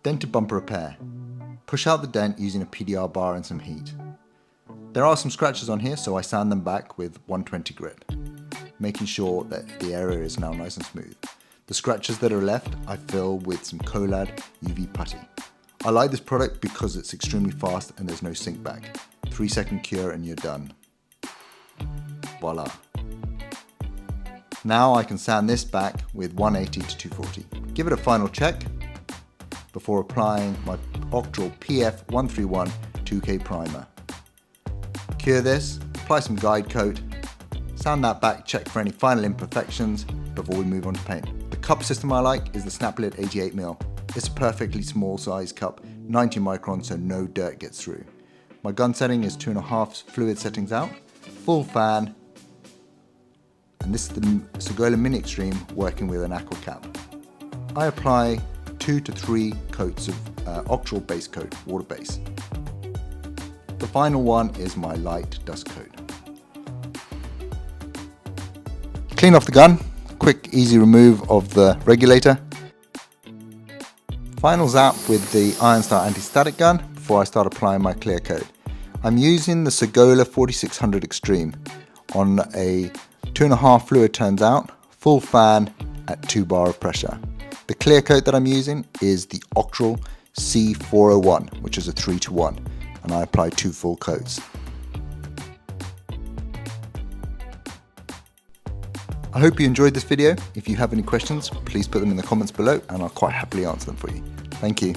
Dented bumper repair. Push out the dent using a PDR bar and some heat. There are some scratches on here, so I sand them back with 120 grit, making sure that the area is now nice and smooth. The scratches that are left, I fill with some Collad UV putty. I like this product because it's extremely fast and there's no sink back. 3-second cure and you're done. Voila. Now I can sand this back with 180 to 240. Give it a final check before applying my Octral PF131 2K primer. Cure this, apply some guide coat, sand that back, check for any final imperfections before we move on to paint. The cup system I like is the snap lid 88mm. It's a perfectly small size cup, 90 microns, so no dirt gets through. My gun setting is 2.5 fluid settings out, full fan, and this is the Segola Mini Extreme working with an aqua cap. I apply 2 to 3 coats of Octral base coat, water base. The final one is my light dust coat. Clean off the gun, quick easy remove of the regulator. Final zap with the Ironstar anti-static gun before I start applying my clear coat. I'm using the Segola 4600 Extreme on a 2.5 fluid turns out, full fan at 2 bar of pressure. The clear coat that I'm using is the Octral C401, which is a 3-to-1, and I apply 2 full coats. I hope you enjoyed this video. If you have any questions, please put them in the comments below and I'll quite happily answer them for you. Thank you.